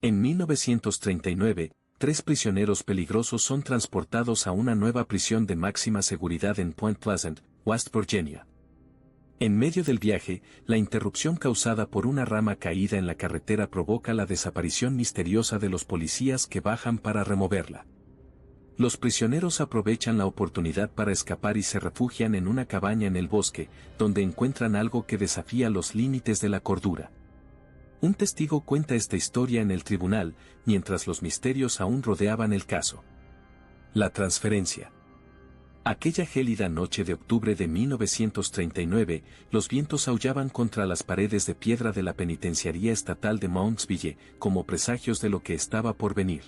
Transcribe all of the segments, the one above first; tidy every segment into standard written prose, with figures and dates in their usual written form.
En 1939, 3 prisioneros peligrosos son transportados a una nueva prisión de máxima seguridad en Point Pleasant, West Virginia. En medio del viaje, la interrupción causada por una rama caída en la carretera provoca la desaparición misteriosa de los policías que bajan para removerla. Los prisioneros aprovechan la oportunidad para escapar y se refugian en una cabaña en el bosque, donde encuentran algo que desafía los límites de la cordura. Un testigo cuenta esta historia en el tribunal, mientras los misterios aún rodeaban el caso. La transferencia. Aquella gélida noche de octubre de 1939, los vientos aullaban contra las paredes de piedra de la penitenciaría estatal de Moundsville, como presagios de lo que estaba por venir.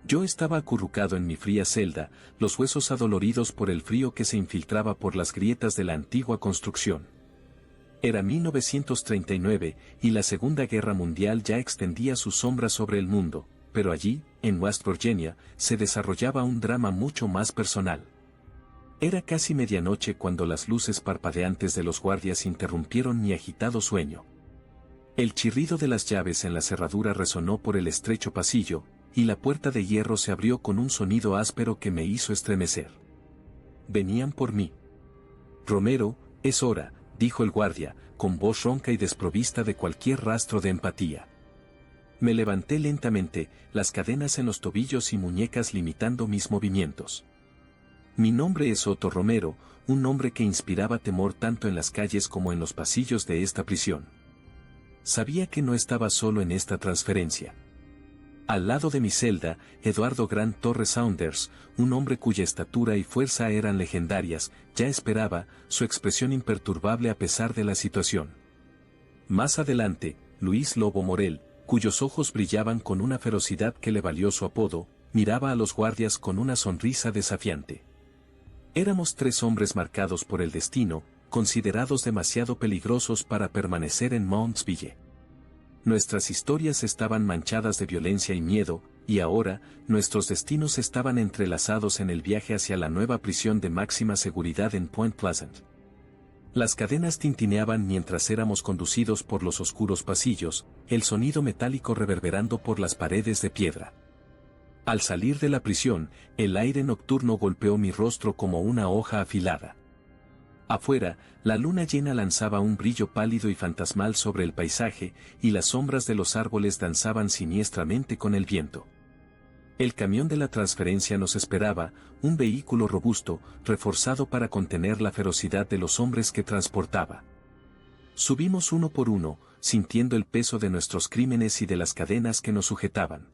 Yo estaba acurrucado en mi fría celda, los huesos adoloridos por el frío que se infiltraba por las grietas de la antigua construcción. Era 1939, y la Segunda Guerra Mundial ya extendía sus sombras sobre el mundo, pero allí, en West Virginia, se desarrollaba un drama mucho más personal. Era casi medianoche cuando las luces parpadeantes de los guardias interrumpieron mi agitado sueño. El chirrido de las llaves en la cerradura resonó por el estrecho pasillo, y la puerta de hierro se abrió con un sonido áspero que me hizo estremecer. Venían por mí. Romero, es hora, dijo el guardia, con voz ronca y desprovista de cualquier rastro de empatía. Me levanté lentamente, las cadenas en los tobillos y muñecas limitando mis movimientos. Mi nombre es Otto Romero, un nombre que inspiraba temor tanto en las calles como en los pasillos de esta prisión. Sabía que no estaba solo en esta transferencia. Al lado de mi celda, Eduardo Grant Torres Saunders, un hombre cuya estatura y fuerza eran legendarias, ya esperaba, su expresión imperturbable a pesar de la situación. Más adelante, Luis Lobo Morel, cuyos ojos brillaban con una ferocidad que le valió su apodo, miraba a los guardias con una sonrisa desafiante. Éramos 3 hombres marcados por el destino, considerados demasiado peligrosos para permanecer en Moundsville. Nuestras historias estaban manchadas de violencia y miedo, y ahora, nuestros destinos estaban entrelazados en el viaje hacia la nueva prisión de máxima seguridad en Point Pleasant. Las cadenas tintineaban mientras éramos conducidos por los oscuros pasillos, el sonido metálico reverberando por las paredes de piedra. Al salir de la prisión, el aire nocturno golpeó mi rostro como una hoja afilada. Afuera, la luna llena lanzaba un brillo pálido y fantasmal sobre el paisaje, y las sombras de los árboles danzaban siniestramente con el viento. El camión de la transferencia nos esperaba, un vehículo robusto, reforzado para contener la ferocidad de los hombres que transportaba. Subimos uno por uno, sintiendo el peso de nuestros crímenes y de las cadenas que nos sujetaban.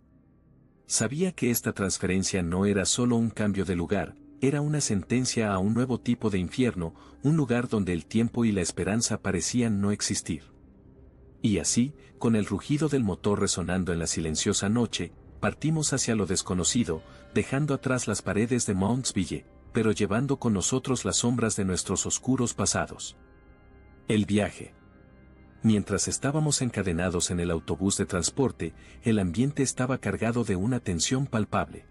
Sabía que esta transferencia no era solo un cambio de lugar, era una sentencia a un nuevo tipo de infierno, un lugar donde el tiempo y la esperanza parecían no existir. Y así, con el rugido del motor resonando en la silenciosa noche, partimos hacia lo desconocido, dejando atrás las paredes de Moundsville, pero llevando con nosotros las sombras de nuestros oscuros pasados. El viaje. Mientras estábamos encadenados en el autobús de transporte, el ambiente estaba cargado de una tensión palpable.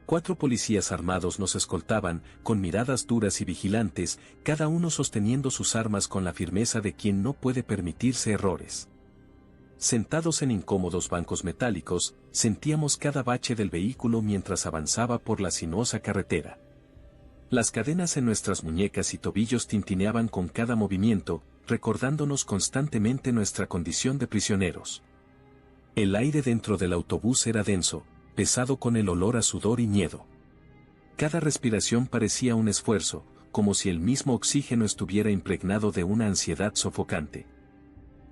4 policías armados nos escoltaban, con miradas duras y vigilantes, cada uno sosteniendo sus armas con la firmeza de quien no puede permitirse errores. Sentados en incómodos bancos metálicos, sentíamos cada bache del vehículo mientras avanzaba por la sinuosa carretera. Las cadenas en nuestras muñecas y tobillos tintineaban con cada movimiento, recordándonos constantemente nuestra condición de prisioneros. El aire dentro del autobús era denso, pesado con el olor a sudor y miedo. Cada respiración parecía un esfuerzo, como si el mismo oxígeno estuviera impregnado de una ansiedad sofocante.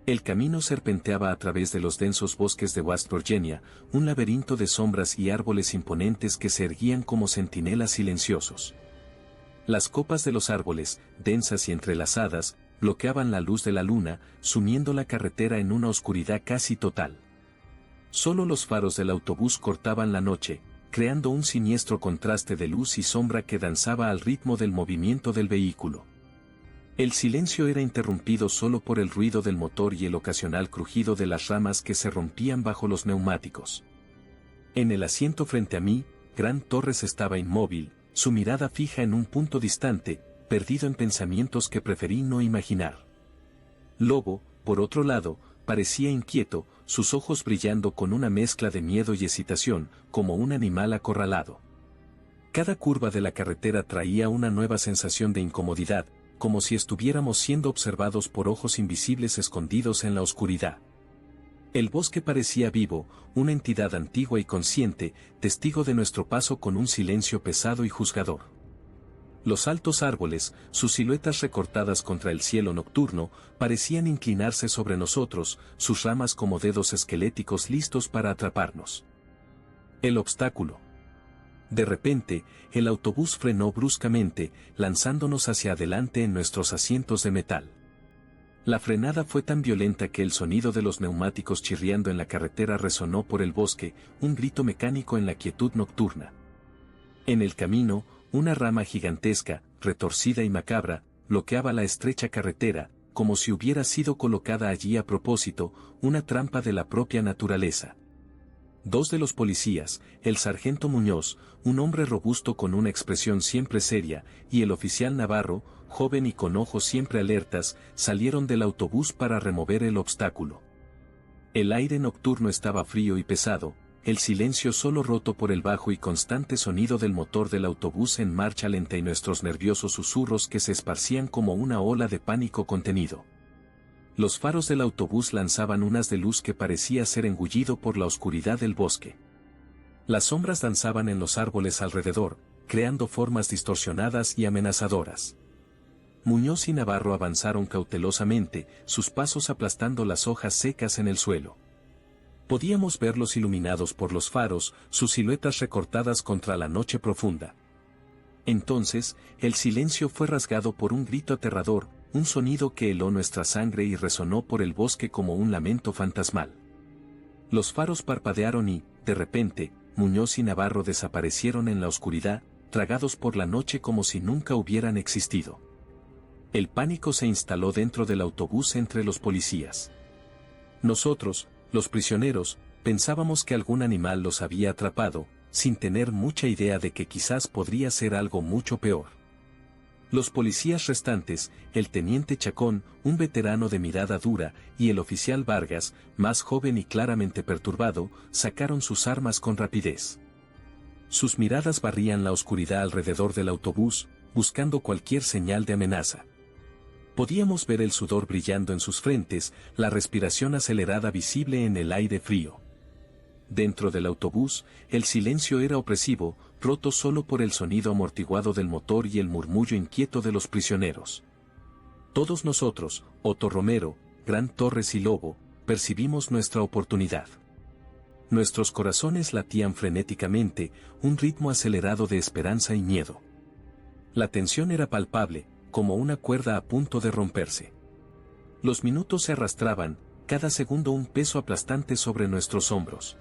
El camino serpenteaba a través de los densos bosques de West Virginia, un laberinto de sombras y árboles imponentes que se erguían como centinelas silenciosos. Las copas de los árboles, densas y entrelazadas, bloqueaban la luz de la luna, sumiendo la carretera en una oscuridad casi total. Solo los faros del autobús cortaban la noche, creando un siniestro contraste de luz y sombra que danzaba al ritmo del movimiento del vehículo. El silencio era interrumpido solo por el ruido del motor y el ocasional crujido de las ramas que se rompían bajo los neumáticos. En el asiento frente a mí, Grant Torres estaba inmóvil, su mirada fija en un punto distante, perdido en pensamientos que preferí no imaginar. Lobo, por otro lado, parecía inquieto, sus ojos brillando con una mezcla de miedo y excitación, como un animal acorralado. Cada curva de la carretera traía una nueva sensación de incomodidad, como si estuviéramos siendo observados por ojos invisibles escondidos en la oscuridad. El bosque parecía vivo, una entidad antigua y consciente, testigo de nuestro paso con un silencio pesado y juzgador. Los altos árboles, sus siluetas recortadas contra el cielo nocturno, parecían inclinarse sobre nosotros, sus ramas como dedos esqueléticos listos para atraparnos. El obstáculo. De repente, el autobús frenó bruscamente, lanzándonos hacia adelante en nuestros asientos de metal. La frenada fue tan violenta que el sonido de los neumáticos chirriando en la carretera resonó por el bosque, un grito mecánico en la quietud nocturna. En el camino, una rama gigantesca, retorcida y macabra, bloqueaba la estrecha carretera, como si hubiera sido colocada allí a propósito, una trampa de la propia naturaleza. Dos de los policías, el sargento Muñoz, un hombre robusto con una expresión siempre seria, y el oficial Navarro, joven y con ojos siempre alertas, salieron del autobús para remover el obstáculo. El aire nocturno estaba frío y pesado, el silencio solo roto por el bajo y constante sonido del motor del autobús en marcha lenta y nuestros nerviosos susurros que se esparcían como una ola de pánico contenido. Los faros del autobús lanzaban un haz de luz que parecía ser engullido por la oscuridad del bosque. Las sombras danzaban en los árboles alrededor, creando formas distorsionadas y amenazadoras. Muñoz y Navarro avanzaron cautelosamente, sus pasos aplastando las hojas secas en el suelo. Podíamos verlos iluminados por los faros, sus siluetas recortadas contra la noche profunda. Entonces, el silencio fue rasgado por un grito aterrador, un sonido que heló nuestra sangre y resonó por el bosque como un lamento fantasmal. Los faros parpadearon y, de repente, Muñoz y Navarro desaparecieron en la oscuridad, tragados por la noche como si nunca hubieran existido. El pánico se instaló dentro del autobús entre los policías. Nosotros, los prisioneros, pensábamos que algún animal los había atrapado, sin tener mucha idea de que quizás podría ser algo mucho peor. Los policías restantes, el teniente Chacón, un veterano de mirada dura, y el oficial Vargas, más joven y claramente perturbado, sacaron sus armas con rapidez. Sus miradas barrían la oscuridad alrededor del autobús, buscando cualquier señal de amenaza. Podíamos ver el sudor brillando en sus frentes, la respiración acelerada visible en el aire frío. Dentro del autobús, el silencio era opresivo, roto solo por el sonido amortiguado del motor y el murmullo inquieto de los prisioneros. Todos nosotros, Otto Romero, Gran Torres y Lobo, percibimos nuestra oportunidad. Nuestros corazones latían frenéticamente, un ritmo acelerado de esperanza y miedo. La tensión era palpable, como una cuerda a punto de romperse. Los minutos se arrastraban, cada segundo un peso aplastante sobre nuestros hombros.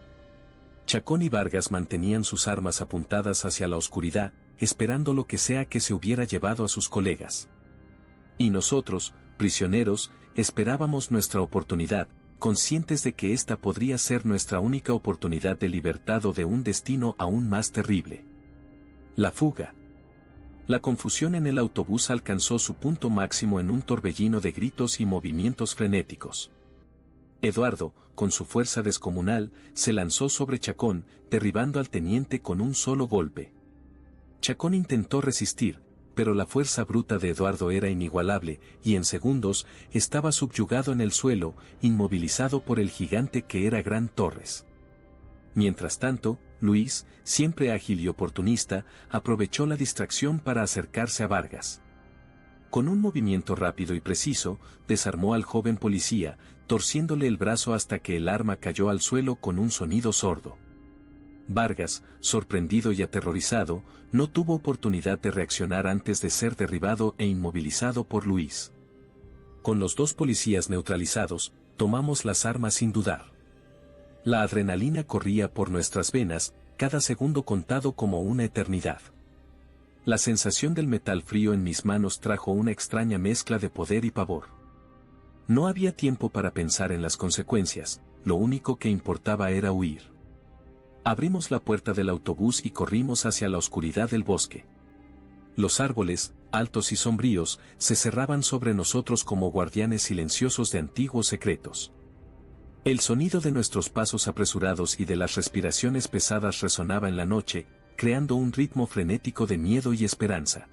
Chacón y Vargas mantenían sus armas apuntadas hacia la oscuridad, esperando lo que sea que se hubiera llevado a sus colegas. Y nosotros, prisioneros, esperábamos nuestra oportunidad, conscientes de que esta podría ser nuestra única oportunidad de libertad o de un destino aún más terrible. La fuga. La confusión en el autobús alcanzó su punto máximo en un torbellino de gritos y movimientos frenéticos. Eduardo, con su fuerza descomunal, se lanzó sobre Chacón, derribando al teniente con un solo golpe. Chacón intentó resistir, pero la fuerza bruta de Eduardo era inigualable, y en segundos, estaba subyugado en el suelo, inmovilizado por el gigante que era Gran Torres. Mientras tanto, Luis, siempre ágil y oportunista, aprovechó la distracción para acercarse a Vargas. Con un movimiento rápido y preciso, desarmó al joven policía, torciéndole el brazo hasta que el arma cayó al suelo con un sonido sordo. Vargas, sorprendido y aterrorizado, no tuvo oportunidad de reaccionar antes de ser derribado e inmovilizado por Luis. Con los dos policías neutralizados, tomamos las armas sin dudar. La adrenalina corría por nuestras venas, cada segundo contado como una eternidad. La sensación del metal frío en mis manos trajo una extraña mezcla de poder y pavor. No había tiempo para pensar en las consecuencias, lo único que importaba era huir. Abrimos la puerta del autobús y corrimos hacia la oscuridad del bosque. Los árboles, altos y sombríos, se cerraban sobre nosotros como guardianes silenciosos de antiguos secretos. El sonido de nuestros pasos apresurados y de las respiraciones pesadas resonaba en la noche, creando un ritmo frenético de miedo y esperanza.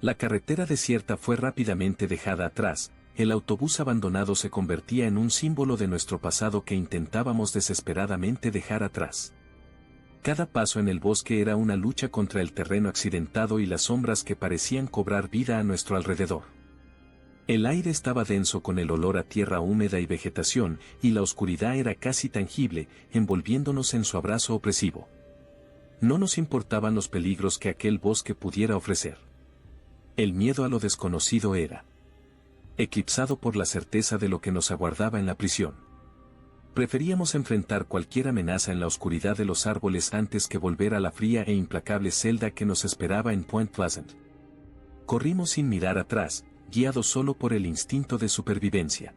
La carretera desierta fue rápidamente dejada atrás, el autobús abandonado se convertía en un símbolo de nuestro pasado que intentábamos desesperadamente dejar atrás. Cada paso en el bosque era una lucha contra el terreno accidentado y las sombras que parecían cobrar vida a nuestro alrededor. El aire estaba denso con el olor a tierra húmeda y vegetación, y la oscuridad era casi tangible, envolviéndonos en su abrazo opresivo. No nos importaban los peligros que aquel bosque pudiera ofrecer. El miedo a lo desconocido era eclipsado por la certeza de lo que nos aguardaba en la prisión. Preferíamos enfrentar cualquier amenaza en la oscuridad de los árboles antes que volver a la fría e implacable celda que nos esperaba en Point Pleasant. Corrimos sin mirar atrás, guiados solo por el instinto de supervivencia.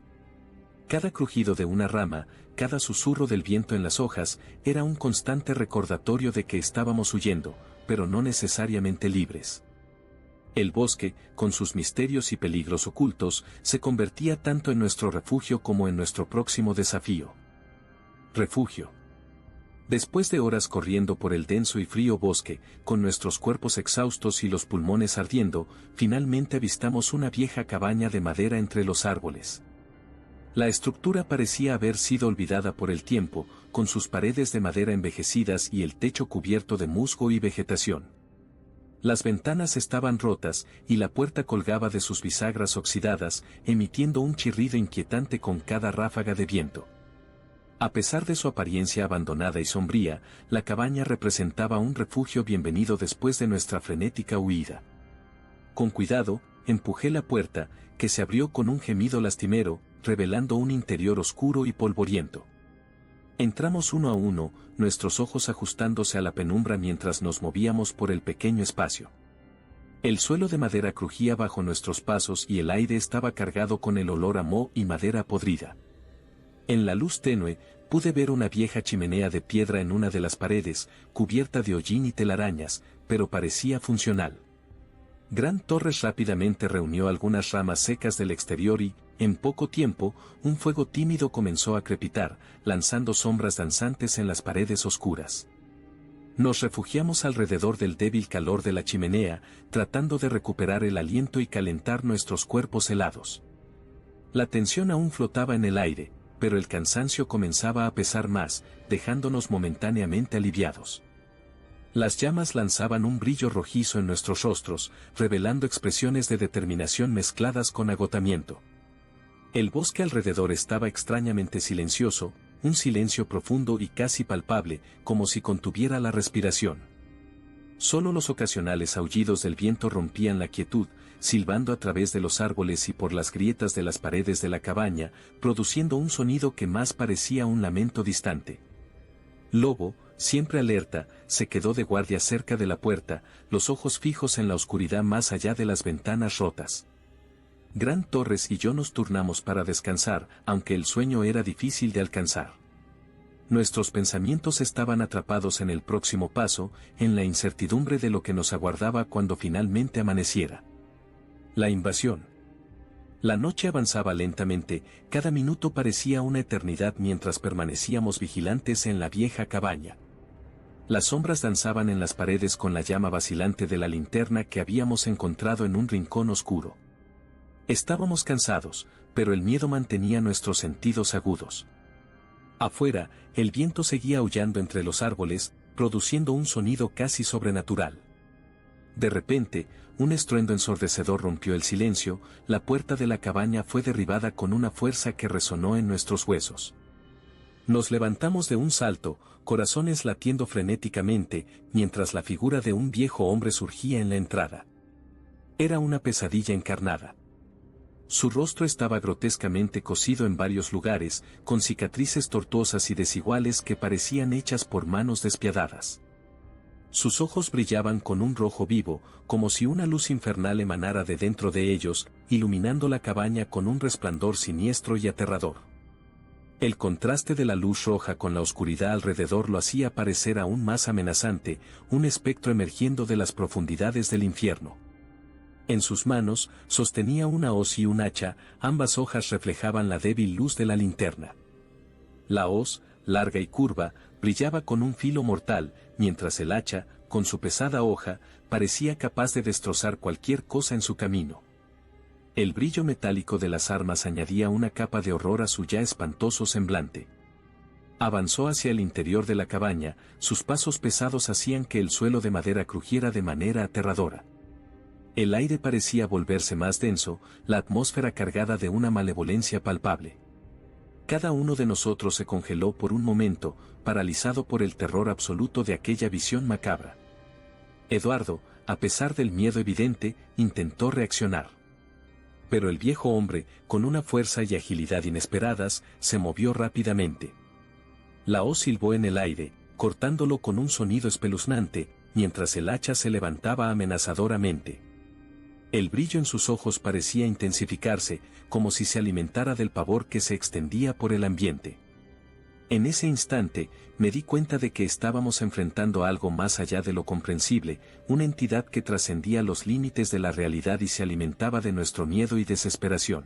Cada crujido de una rama, cada susurro del viento en las hojas, era un constante recordatorio de que estábamos huyendo, pero no necesariamente libres. El bosque, con sus misterios y peligros ocultos, se convertía tanto en nuestro refugio como en nuestro próximo desafío. Refugio. Después de horas corriendo por el denso y frío bosque, con nuestros cuerpos exhaustos y los pulmones ardiendo, finalmente avistamos una vieja cabaña de madera entre los árboles. La estructura parecía haber sido olvidada por el tiempo, con sus paredes de madera envejecidas y el techo cubierto de musgo y vegetación. Las ventanas estaban rotas, y la puerta colgaba de sus bisagras oxidadas, emitiendo un chirrido inquietante con cada ráfaga de viento. A pesar de su apariencia abandonada y sombría, la cabaña representaba un refugio bienvenido después de nuestra frenética huida. Con cuidado, empujé la puerta, que se abrió con un gemido lastimero, revelando un interior oscuro y polvoriento. Entramos uno a uno, nuestros ojos ajustándose a la penumbra mientras nos movíamos por el pequeño espacio. El suelo de madera crujía bajo nuestros pasos y el aire estaba cargado con el olor a moho y madera podrida. En la luz tenue, pude ver una vieja chimenea de piedra en una de las paredes, cubierta de hollín y telarañas, pero parecía funcional. Grant Torres rápidamente reunió algunas ramas secas del exterior y, en poco tiempo, un fuego tímido comenzó a crepitar, lanzando sombras danzantes en las paredes oscuras. Nos refugiamos alrededor del débil calor de la chimenea, tratando de recuperar el aliento y calentar nuestros cuerpos helados. La tensión aún flotaba en el aire, pero el cansancio comenzaba a pesar más, dejándonos momentáneamente aliviados. Las llamas lanzaban un brillo rojizo en nuestros rostros, revelando expresiones de determinación mezcladas con agotamiento. El bosque alrededor estaba extrañamente silencioso, un silencio profundo y casi palpable, como si contuviera la respiración. Solo los ocasionales aullidos del viento rompían la quietud, silbando a través de los árboles y por las grietas de las paredes de la cabaña, produciendo un sonido que más parecía un lamento distante. Lobo, siempre alerta, se quedó de guardia cerca de la puerta, los ojos fijos en la oscuridad más allá de las ventanas rotas. Grant Torres y yo nos turnamos para descansar, aunque el sueño era difícil de alcanzar. Nuestros pensamientos estaban atrapados en el próximo paso, en la incertidumbre de lo que nos aguardaba cuando finalmente amaneciera. La invasión. La noche avanzaba lentamente, cada minuto parecía una eternidad mientras permanecíamos vigilantes en la vieja cabaña. Las sombras danzaban en las paredes con la llama vacilante de la linterna que habíamos encontrado en un rincón oscuro. Estábamos cansados, pero el miedo mantenía nuestros sentidos agudos. Afuera, el viento seguía aullando entre los árboles, produciendo un sonido casi sobrenatural. De repente, un estruendo ensordecedor rompió el silencio, la puerta de la cabaña fue derribada con una fuerza que resonó en nuestros huesos. Nos levantamos de un salto, corazones latiendo frenéticamente, mientras la figura de un viejo hombre surgía en la entrada. Era una pesadilla encarnada. Su rostro estaba grotescamente cosido en varios lugares, con cicatrices tortuosas y desiguales que parecían hechas por manos despiadadas. Sus ojos brillaban con un rojo vivo, como si una luz infernal emanara de dentro de ellos, iluminando la cabaña con un resplandor siniestro y aterrador. El contraste de la luz roja con la oscuridad alrededor lo hacía parecer aún más amenazante, un espectro emergiendo de las profundidades del infierno. En sus manos, sostenía una hoz y un hacha, ambas hojas reflejaban la débil luz de la linterna. La hoz, larga y curva, brillaba con un filo mortal, mientras el hacha, con su pesada hoja, parecía capaz de destrozar cualquier cosa en su camino. El brillo metálico de las armas añadía una capa de horror a su ya espantoso semblante. Avanzó hacia el interior de la cabaña, sus pasos pesados hacían que el suelo de madera crujiera de manera aterradora. El aire parecía volverse más denso, la atmósfera cargada de una malevolencia palpable. Cada uno de nosotros se congeló por un momento, paralizado por el terror absoluto de aquella visión macabra. Eduardo, a pesar del miedo evidente, intentó reaccionar. Pero el viejo hombre, con una fuerza y agilidad inesperadas, se movió rápidamente. La hoz silbó en el aire, cortándolo con un sonido espeluznante, mientras el hacha se levantaba amenazadoramente. El brillo en sus ojos parecía intensificarse, como si se alimentara del pavor que se extendía por el ambiente. En ese instante, me di cuenta de que estábamos enfrentando algo más allá de lo comprensible, una entidad que trascendía los límites de la realidad y se alimentaba de nuestro miedo y desesperación.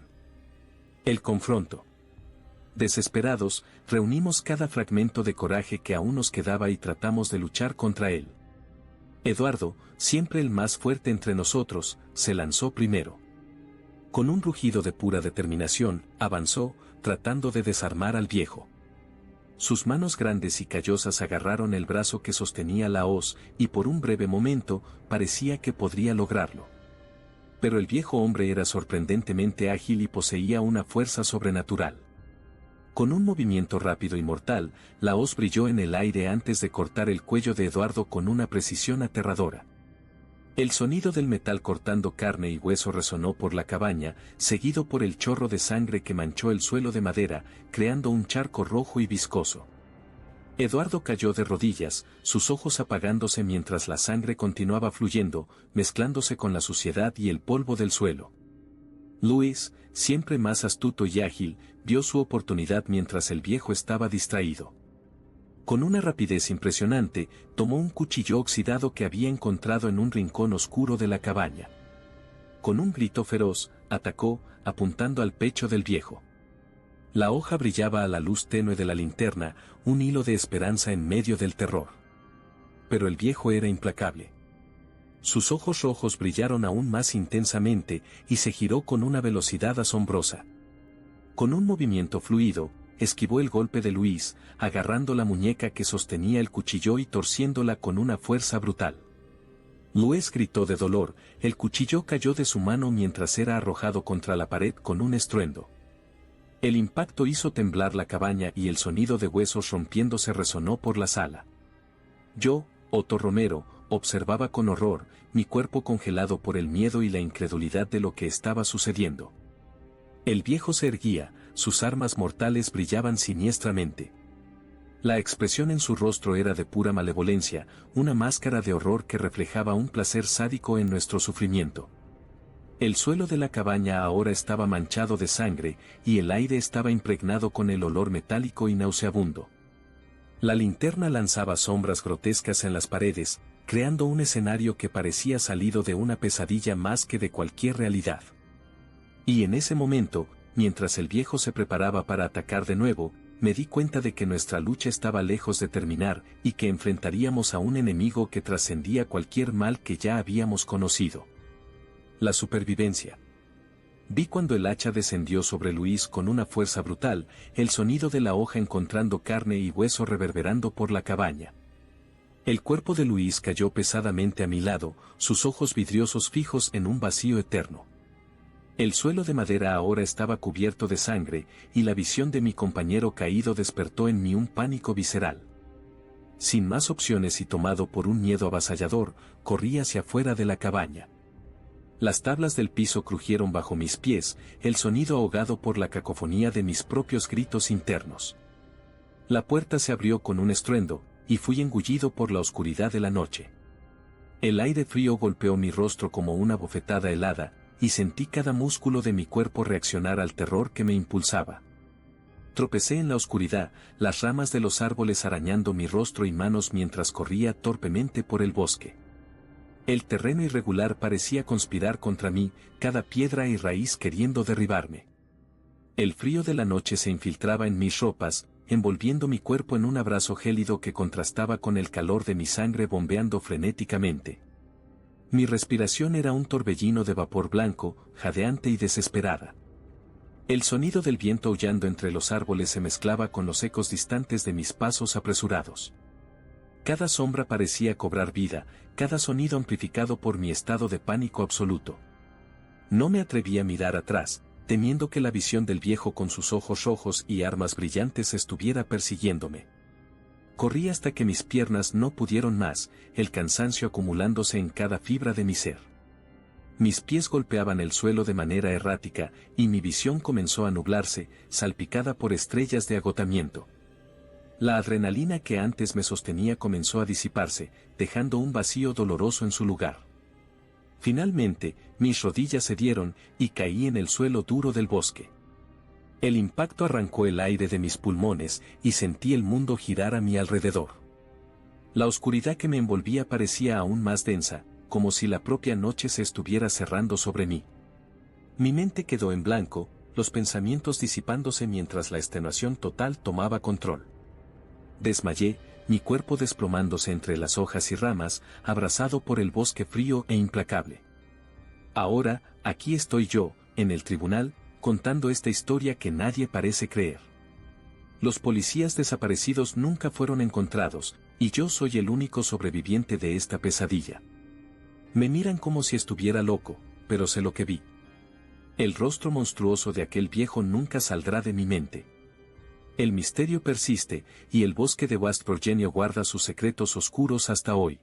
El confronto. Desesperados, reunimos cada fragmento de coraje que aún nos quedaba y tratamos de luchar contra él. Eduardo, siempre el más fuerte entre nosotros, se lanzó primero. Con un rugido de pura determinación, avanzó, tratando de desarmar al viejo. Sus manos grandes y callosas agarraron el brazo que sostenía la hoz, y por un breve momento, parecía que podría lograrlo. Pero el viejo hombre era sorprendentemente ágil y poseía una fuerza sobrenatural. Con un movimiento rápido y mortal, la hoz brilló en el aire antes de cortar el cuello de Eduardo con una precisión aterradora. El sonido del metal cortando carne y hueso resonó por la cabaña, seguido por el chorro de sangre que manchó el suelo de madera, creando un charco rojo y viscoso. Eduardo cayó de rodillas, sus ojos apagándose mientras la sangre continuaba fluyendo, mezclándose con la suciedad y el polvo del suelo. Luis, siempre más astuto y ágil, vio su oportunidad mientras el viejo estaba distraído. Con una rapidez impresionante, tomó un cuchillo oxidado que había encontrado en un rincón oscuro de la cabaña. Con un grito feroz, atacó, apuntando al pecho del viejo. La hoja brillaba a la luz tenue de la linterna, un hilo de esperanza en medio del terror. Pero el viejo era implacable. Sus ojos rojos brillaron aún más intensamente, y se giró con una velocidad asombrosa. Con un movimiento fluido, esquivó el golpe de Luis, agarrando la muñeca que sostenía el cuchillo y torciéndola con una fuerza brutal. Luis gritó de dolor, el cuchillo cayó de su mano mientras era arrojado contra la pared con un estruendo. El impacto hizo temblar la cabaña y el sonido de huesos rompiéndose resonó por la sala. Yo, Otto Romero, observaba con horror, mi cuerpo congelado por el miedo y la incredulidad de lo que estaba sucediendo. El viejo se erguía, sus armas mortales brillaban siniestramente. La expresión en su rostro era de pura malevolencia, una máscara de horror que reflejaba un placer sádico en nuestro sufrimiento. El suelo de la cabaña ahora estaba manchado de sangre, y el aire estaba impregnado con el olor metálico y nauseabundo. La linterna lanzaba sombras grotescas en las paredes, creando un escenario que parecía salido de una pesadilla más que de cualquier realidad. Y en ese momento, mientras el viejo se preparaba para atacar de nuevo, me di cuenta de que nuestra lucha estaba lejos de terminar y que enfrentaríamos a un enemigo que trascendía cualquier mal que ya habíamos conocido. La supervivencia. Vi cuando el hacha descendió sobre Luis con una fuerza brutal, el sonido de la hoja encontrando carne y hueso reverberando por la cabaña. El cuerpo de Luis cayó pesadamente a mi lado, sus ojos vidriosos fijos en un vacío eterno. El suelo de madera ahora estaba cubierto de sangre, y la visión de mi compañero caído despertó en mí un pánico visceral. Sin más opciones y tomado por un miedo avasallador, corrí hacia afuera de la cabaña. Las tablas del piso crujieron bajo mis pies, el sonido ahogado por la cacofonía de mis propios gritos internos. La puerta se abrió con un estruendo, y fui engullido por la oscuridad de la noche. El aire frío golpeó mi rostro como una bofetada helada, y sentí cada músculo de mi cuerpo reaccionar al terror que me impulsaba. Tropecé en la oscuridad, las ramas de los árboles arañando mi rostro y manos mientras corría torpemente por el bosque. El terreno irregular parecía conspirar contra mí, cada piedra y raíz queriendo derribarme. El frío de la noche se infiltraba en mis ropas, envolviendo mi cuerpo en un abrazo gélido que contrastaba con el calor de mi sangre bombeando frenéticamente. Mi respiración era un torbellino de vapor blanco, jadeante y desesperada. El sonido del viento aullando entre los árboles se mezclaba con los ecos distantes de mis pasos apresurados. Cada sombra parecía cobrar vida, cada sonido amplificado por mi estado de pánico absoluto. No me atreví a mirar atrás, temiendo que la visión del viejo con sus ojos rojos y armas brillantes estuviera persiguiéndome. Corrí hasta que mis piernas no pudieron más, el cansancio acumulándose en cada fibra de mi ser. Mis pies golpeaban el suelo de manera errática, y mi visión comenzó a nublarse, salpicada por estrellas de agotamiento. La adrenalina que antes me sostenía comenzó a disiparse, dejando un vacío doloroso en su lugar. Finalmente, mis rodillas cedieron, y caí en el suelo duro del bosque. El impacto arrancó el aire de mis pulmones, y sentí el mundo girar a mi alrededor. La oscuridad que me envolvía parecía aún más densa, como si la propia noche se estuviera cerrando sobre mí. Mi mente quedó en blanco, los pensamientos disipándose mientras la extenuación total tomaba control. Desmayé, mi cuerpo desplomándose entre las hojas y ramas, abrazado por el bosque frío e implacable. Ahora, aquí estoy yo, en el tribunal, contando esta historia que nadie parece creer. Los policías desaparecidos nunca fueron encontrados, y yo soy el único sobreviviente de esta pesadilla. Me miran como si estuviera loco, pero sé lo que vi. El rostro monstruoso de aquel viejo nunca saldrá de mi mente. El misterio persiste, y el bosque de West Virginia guarda sus secretos oscuros hasta hoy.